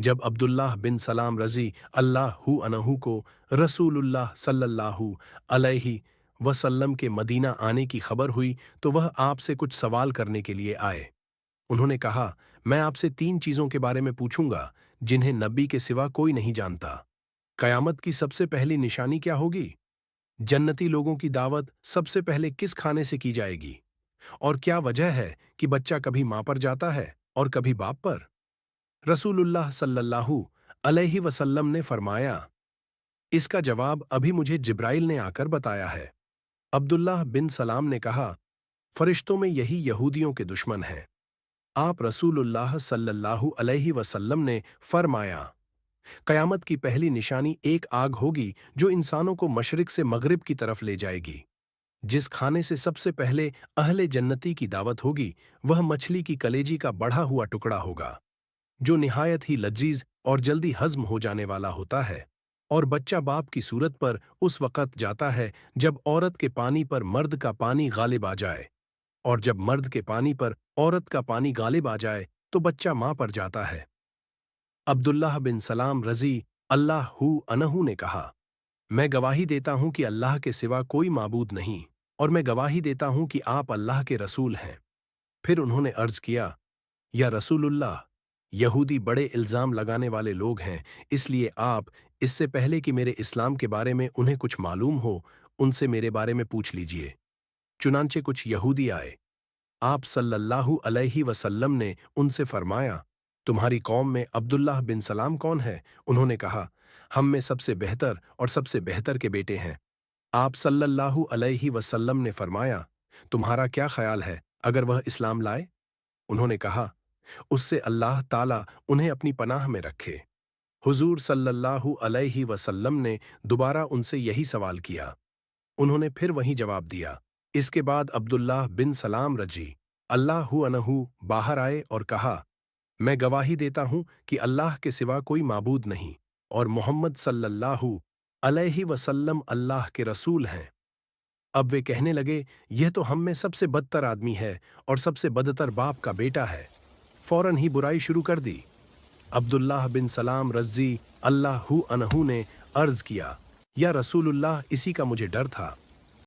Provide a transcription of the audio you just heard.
जब अब्दुल्लाह बिन सलाम रज़ी अल्लाहु अन्हु को रसूलुल्लाह सल्लल्लाहु अलैहि वसल्लम के मदीना आने की खबर हुई तो वह आपसे कुछ सवाल करने के लिए आए। उन्होंने कहा, मैं आपसे 3 चीज़ों के बारे में पूछूंगा जिन्हें नबी के सिवा कोई नहीं जानता। कयामत की सबसे पहली निशानी क्या होगी? जन्नती लोगों की दावत सबसे पहले किस खाने से की जाएगी? और क्या वजह है कि बच्चा कभी मां पर जाता है और कभी बाप पर? रसूलुल्लाह सल्लल्लाहु अलैहि वसल्लम ने फरमाया, इसका जवाब अभी मुझे जिब्राइल ने आकर बताया है। अब्दुल्लाह बिन सलाम ने कहा, फरिश्तों में यही यहूदियों के दुश्मन हैं। आप रसूलुल्लाह सल्लल्लाहु अलैहि वसल्लम ने फरमाया, कयामत की पहली निशानी एक आग होगी जो इंसानों को मशरिक से मगरिब की तरफ ले जाएगी। जिस खाने से सबसे पहले अहले जन्नती की दावत होगी वह मछली की कलेजी का बढ़ा हुआ टुकड़ा होगा, जो निहायत ही लजीज और जल्दी हजम हो जाने वाला होता है। और बच्चा बाप की सूरत पर उस वक़्त जाता है जब औरत के पानी पर मर्द का पानी गालिब आ जाए, और जब मर्द के पानी पर औरत का पानी गालिब आ जाए तो बच्चा मां पर जाता है। अब्दुल्लाह बिन सलाम रज़ी अल्लाहु अन्हु ने कहा, मैं गवाही देता हूं कि अल्लाह के सिवा कोई माबूद नहीं, और मैं गवाही देता हूं कि आप अल्लाह के रसूल हैं। फिर उन्होंने अर्ज किया, या रसूलुल्लाह, यहूदी बड़े इल्जाम लगाने वाले लोग हैं, इसलिए आप इससे पहले कि मेरे इस्लाम के बारे में उन्हें कुछ मालूम हो, उनसे मेरे बारे में पूछ लीजिए। चुनांचे कुछ यहूदी आए। आप सल्लल्लाहु अलैहि वसल्लम ने उनसे फरमाया, तुम्हारी कौम में अब्दुल्लाह बिन सलाम कौन है? उन्होंने कहा, हम में सबसे बेहतर और सबसे बेहतर के बेटे हैं। आप सल्लल्लाहु अलैहि वसल्लम ने फरमाया, तुम्हारा क्या ख्याल है अगर वह इस्लाम लाए? उन्होंने कहा, उससे अल्लाह ताला उन्हें अपनी पनाह में रखे। हुजूर सल्लल्लाहु अलैहि वसल्लम ने दोबारा उनसे यही सवाल किया। उन्होंने फिर वही जवाब दिया। इसके बाद अब्दुल्लाह बिन सलाम रजी अल्लाहु अन्हु बाहर आए और कहा, मैं गवाही देता हूं कि अल्लाह के सिवा कोई माबूद नहीं, और मोहम्मद सल्लल्लाहु अलैहि वसल्लम अल्लाह के रसूल हैं। अब वे कहने लगे, यह तो हम में सबसे बदतर आदमी है और सबसे बदतर बाप का बेटा है। फौरन ही बुराई शुरू कर दी। अब्दुल्लाह बिन सलाम रज़ी अल्लाहु अन्हु ने अर्ज किया, या रसूलुल्लाह, इसी का मुझे डर था।